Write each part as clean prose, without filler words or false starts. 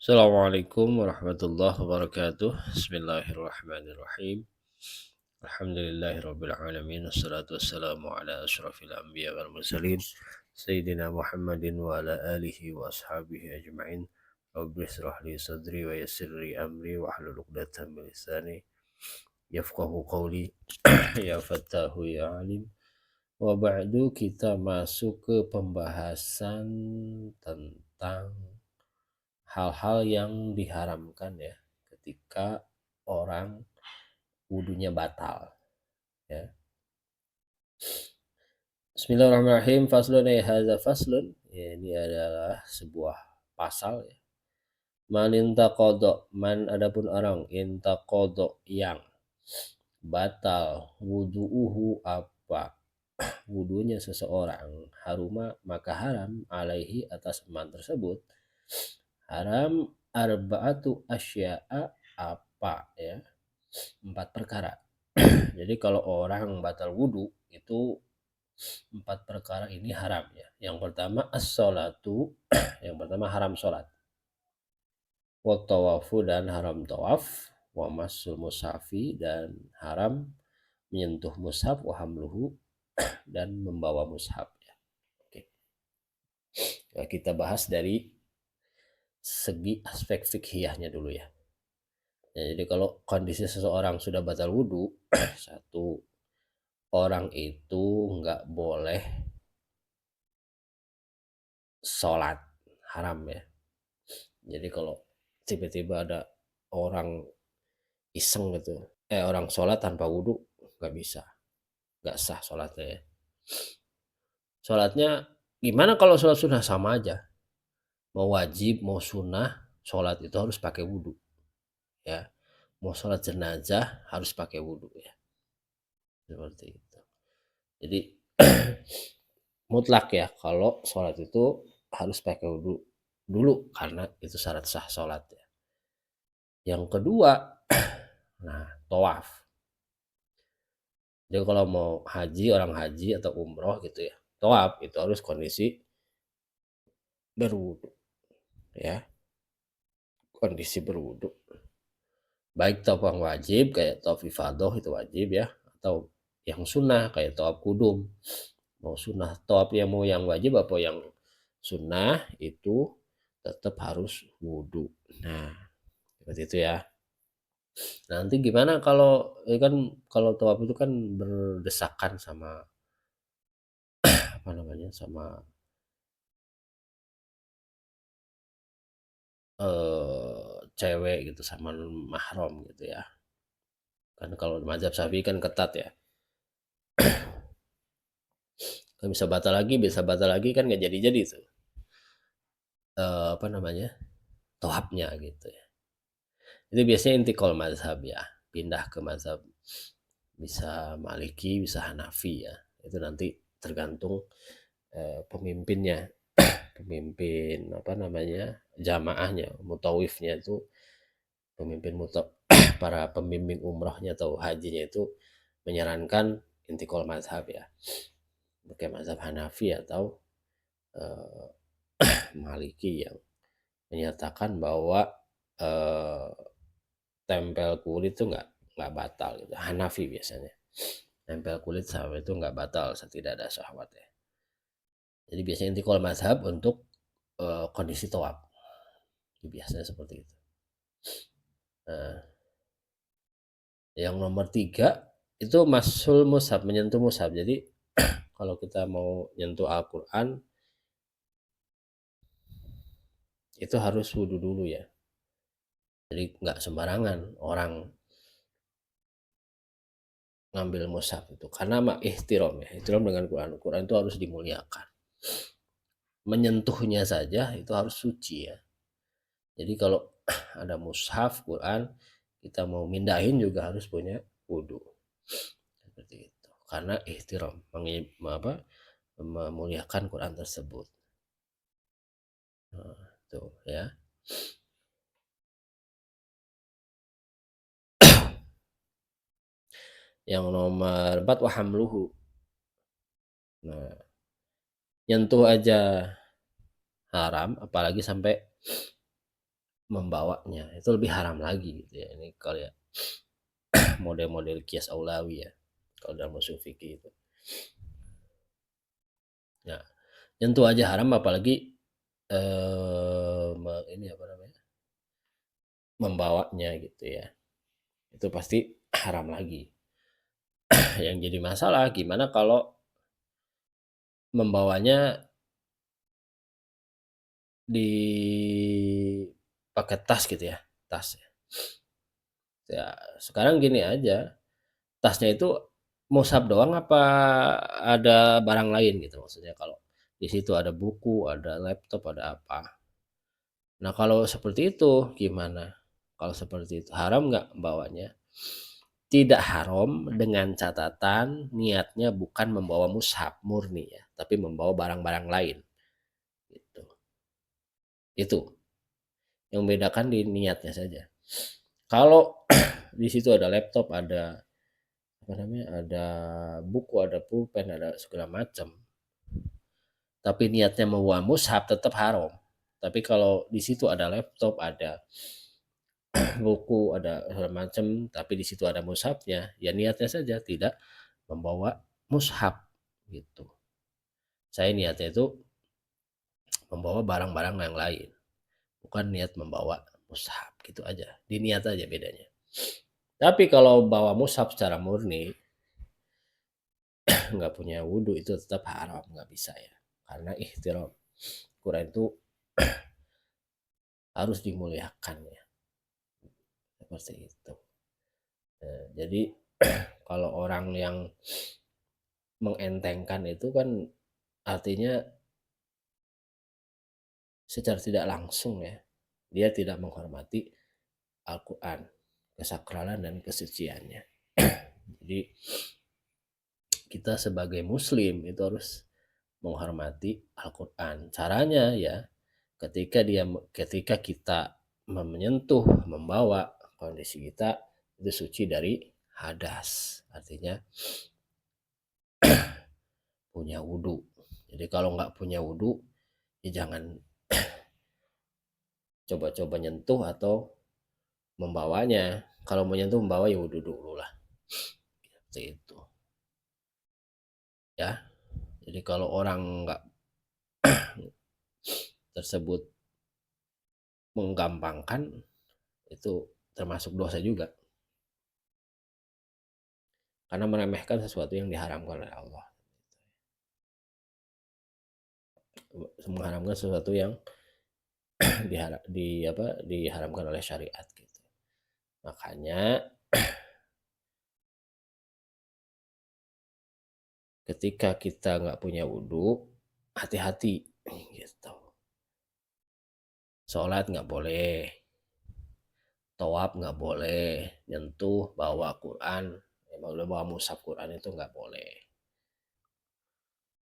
Assalamualaikum warahmatullahi wabarakatuh. Bismillahirrahmanirrahim. Alhamdulillahirabbil alamin wassalatu wassalamu ala asyrafil anbiya wal mursalin sayyidina Muhammadin wa ala alihi wa ashabihi ajmain. Rabbi israh li sadri wa yassir li amri wa hlul 'uqdatam min lisani yafqahu qawli. Ya Fattahu ya Alim. Wa ba'du, kita masuk ke pembahasan tentang hal-hal yang diharamkan ya ketika orang wudunya batal ya. Bismillahirrahmanirrahim. Faslun hadza faslun. Ya, ini adalah sebuah pasal ya. Man intaqada, man adapun orang intaqada yang batal wudu'uhu apa wudunya seseorang, haruma maka haram alaihi atas man tersebut, haram arba'atu asya'a apa ya, 4 perkara. Jadi kalau orang batal wudu itu 4 perkara ini haram ya. Yang pertama as-sholatu, yang pertama haram sholat. Wa tawafu, dan haram tawaf. Wa masul mushafi, dan haram menyentuh mushaf. Wa hamluhu, dan membawa mushaf ya. Oke. Nah, kita bahas dari segi aspek fikhiyahnya dulu ya. Ya, jadi kalau kondisi seseorang sudah batal wudhu, satu, orang itu nggak boleh sholat, haram ya. Jadi kalau tiba-tiba ada orang iseng gitu, orang sholat tanpa wudhu, nggak bisa, nggak sah sholatnya ya. Sholatnya gimana kalau sholat sunnah? Sama aja, mau wajib mau sunnah, sholat itu harus pakai wudhu ya. Mau sholat jenazah harus pakai wudhu ya, seperti itu. Jadi mutlak ya, kalau sholat itu harus pakai wudhu dulu karena itu syarat sah sholat ya. Yang kedua, nah, tawaf. Jadi kalau mau haji, orang haji atau umroh gitu ya, tawaf itu harus kondisi berwudhu ya, kondisi berwudhu. Baik tawaf yang wajib kayak tawaf ifadah itu wajib ya, atau yang sunnah kayak tawaf kudum. Mau sunnah tawaf yang mau yang wajib apa yang sunnah itu tetap harus wudhu. Nah, seperti itu ya. Nanti gimana kalau kan kalau tawaf itu kan berdesakan sama apa namanya, sama cewek gitu, sama mahram gitu ya. Kan kalau mazhab Syafi'i kan ketat ya. Kan bisa batal lagi kan nggak jadi-jadi tuh. Apa namanya? Tawafnya gitu ya. Itu biasanya intikal mazhab ya, pindah ke mazhab bisa Maliki, bisa Hanafi ya. Itu nanti tergantung pemimpinnya, pemimpin apa namanya, jamaahnya, mutawifnya itu, pemimpin para pembimbing umrohnya atau hajinya itu menyarankan intikal mazhab ya, pakai mazhab Hanafi atau eh, Maliki yang menyatakan bahwa eh, tempel kulit itu nggak batal gitu. Hanafi biasanya tempel kulit sama itu nggak batal tidak ada syahwat ya. Jadi biasanya intikal mazhab untuk kondisi tawaf biasanya seperti itu. Nah, yang nomor 3 itu masul mushaf, menyentuh mushaf. Jadi kalau kita mau nyentuh Al-Quran itu harus wudhu dulu ya. Jadi nggak sembarangan orang ngambil mushaf itu, karena mak ihtiram ya, ihtiram dengan Quran. Quran itu harus dimuliakan. Menyentuhnya saja itu harus suci ya. Jadi kalau ada mushaf Quran, kita mau mindahin juga harus punya wudhu. Seperti itu. Karena ihtiram, memuliakan Quran tersebut. Nah, tuh ya. Yang nomor 4 wahamluhu. Nah, nyentuh aja haram, apalagi sampai membawanya, itu lebih haram lagi gitu ya. Ini kalau ya model-model qiyas aulawi ya, kalau dalam usul fikih itu. Nah, nyentuh aja haram apalagi ini apa namanya? Membawanya gitu ya. Itu pasti haram lagi. Yang jadi masalah gimana kalau membawanya di pakai tas gitu ya, tas. Ya, sekarang gini aja, tasnya itu mushaf doang apa ada barang lain gitu maksudnya kalau di situ ada buku, ada laptop, ada apa. Nah, kalau seperti itu gimana? Kalau seperti itu haram nggak bawanya? Tidak haram dengan catatan niatnya bukan membawa mushaf murni ya, tapi membawa barang-barang lain gitu. Itu yang membedakan di niatnya saja. Kalau di situ ada laptop, ada apa namanya, ada buku, ada pulpen, ada segala macam. Tapi niatnya membawa mushaf tetap haram. Tapi kalau di situ ada laptop, ada buku, ada segala macam, tapi di situ ada mushafnya, ya niatnya saja tidak membawa mushaf gitu. Saya niatnya itu membawa barang-barang yang lain, bukan niat membawa mushaf gitu aja. Di niat aja bedanya. Tapi kalau bawa mushaf secara murni, nggak punya wudhu itu tetap haram, nggak bisa ya. Karena ihtiram. Quran itu harus dimuliakan ya. Seperti itu. Nah, jadi kalau orang yang mengentengkan itu kan artinya secara tidak langsung ya, dia tidak menghormati Al-Quran, kesakralan dan kesuciannya. Jadi kita sebagai muslim itu harus menghormati Al-Quran. Caranya ya ketika kita menyentuh, membawa kondisi kita itu suci dari hadas. Artinya punya wudhu. Jadi kalau nggak punya wudhu, ya jangan coba-coba nyentuh atau membawanya. Kalau menyentuh membawa ya wudhu dulu lah. Seperti itu. Ya. Jadi kalau orang nggak tersebut menggampangkan, itu termasuk dosa juga. Karena meremehkan sesuatu yang diharamkan oleh Allah. Mengharamkan sesuatu yang diharamkan oleh syariat gitu. Makanya ketika kita nggak punya wudhu, hati-hati gitu. Sholat nggak boleh, tawaf nggak boleh, nyentuh, bawa Quran, bawa mushaf Quran itu nggak boleh.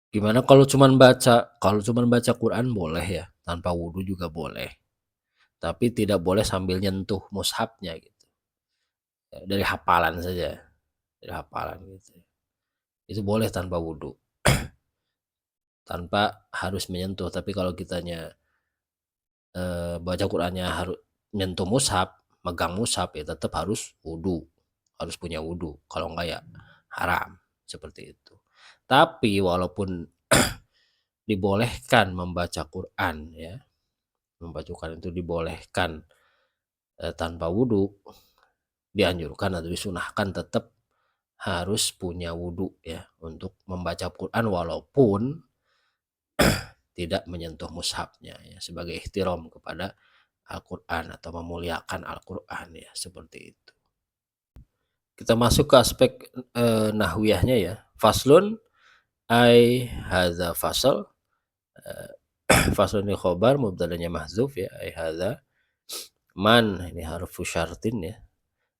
Gimana kalau cuman baca? Kalau cuman baca Quran boleh ya, tanpa wudhu juga boleh. Tapi tidak boleh sambil nyentuh mushafnya gitu. Dari hafalan saja, dari hafalan gitu. Itu boleh tanpa wudhu, tanpa harus menyentuh. Tapi kalau kitanya baca Qurannya harus nyentuh mushaf, megang mushaf ya tetap harus wudhu, harus punya wudhu. Kalau enggak ya haram seperti itu. Tapi walaupun dibolehkan membaca Quran ya, membaca Quran itu dibolehkan tanpa wudhu, dianjurkan atau disunahkan tetap harus punya wudhu ya untuk membaca Quran walaupun tidak menyentuh mushafnya ya, sebagai ihtiram kepada Al-Quran atau memuliakan Al-Quran ya, seperti itu. Kita masuk ke aspek nahwiyahnya ya. Faslun ai hadza fasal, faslun ini khobar mubtadanya mahzuf ya, ai hadza man ini harfu syartin ya,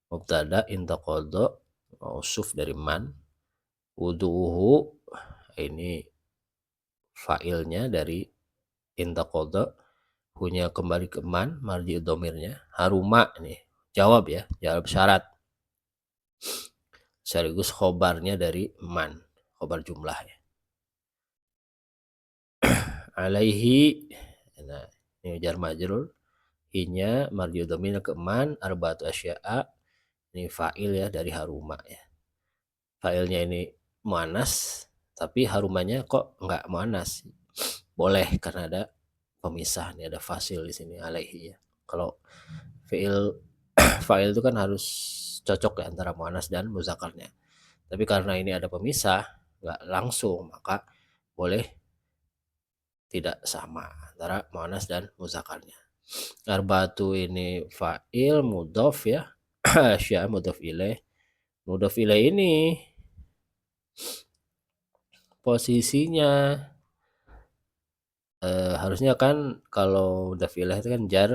mubtada intaqadha mausuf dari man, wudu'uhu ini fa'ilnya dari intaqadha, punya kembali ke man, marji domirnya, haruma nih jawab ya, jawab syarat sekaligus khobarnya dari man, khobar jumlah ya. Alaihi, nah ini jar majrur, I-nya marji'ud dhamir ke man, arba'atu asya'a, ini fa'il ya dari haruma ya. Fa'ilnya ini muannas, tapi harumanya kok nggak muannas? Boleh karena ada pemisah nih, ada fasil di sini alaihi ya. Kalau fi'il fa'il itu kan harus cocok ya antara muannas dan muzakarnya. Tapi karena ini ada pemisah, nggak langsung, maka boleh tidak sama antara muannas dan muzakarnya. Arba'atu ini fa'il mudhof ya. Asya mudhof ilaih. Mudhof ilaih ini posisinya harusnya kan kalau mudhof ilaih itu kan jar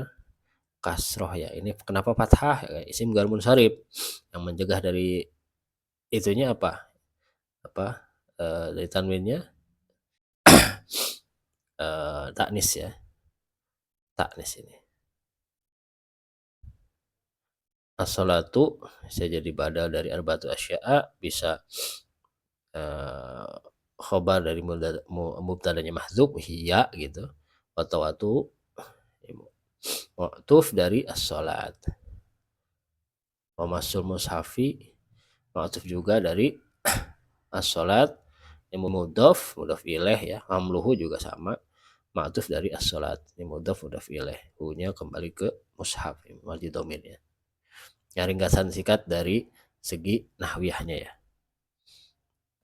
kasroh ya. Ini kenapa fathah? Isim jar munsharif yang mencegah dari itunya apa? Dari tanwinnya taknis ya. Taknis ini. As-salatu bisa jadi badal dari arba'atu asya'a, bisa khobar dari mubtadanya mahdzuf hiya gitu. Watawatu ma'tuf dari as-salat. Mamasul mushafi ma'tuf juga dari as-salat. Yang mudhof ilaih ya. Mamluhu juga sama. Ma'tuf dari as-salat. Ini mudhof ilaih. Hu-nya kembali ke mushaf marji dhamir ya. Yang ringkasan sikat dari segi nahwiyahnya ya.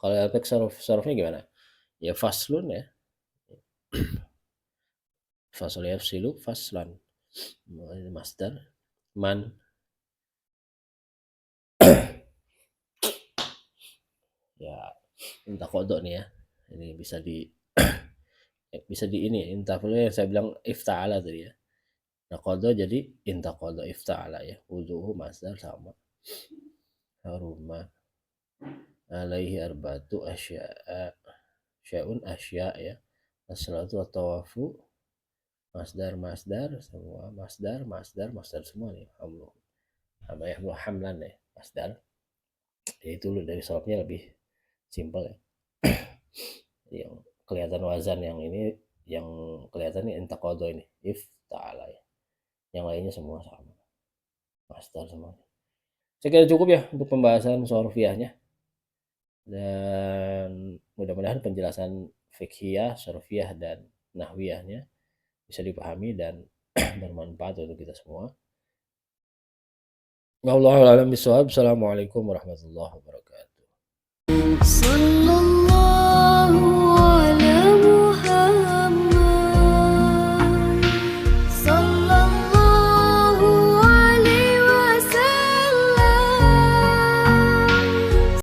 Kalau efek sorofnya gimana? Ya faslun ya. Fasl yafsilu faslan. Masdar man ya entah kodok nih ya. Ini bisa di ini entah yang saya bilang ifta'ala tadi ya. Nah kodok jadi intah kodok ifta'ala ya. Wuduhu masdar sama. Haruma alaihi arba'atu asya'a. Sya'un asya' ya. As-salatu wa tawafu masdar semua masdar semua nih hamlu sama ya hamlan ya masdar ya itu dari sorofnya lebih simpel ya. Yang kelihatan wazan yang ini yang kelihatan ini intaqadha ini if ta'ala ya. Yang lainnya semua sama masdar semua. Saya kira cukup ya untuk pembahasan sorofiyahnya dan mudah-mudahan penjelasan fiqhiyah, sorofiyah dan nahwiyahnya bisa dipahami dan bermanfaat untuk kita semua. Wallahu a'lam bishawab. Assalamualaikum warahmatullahi wabarakatuh.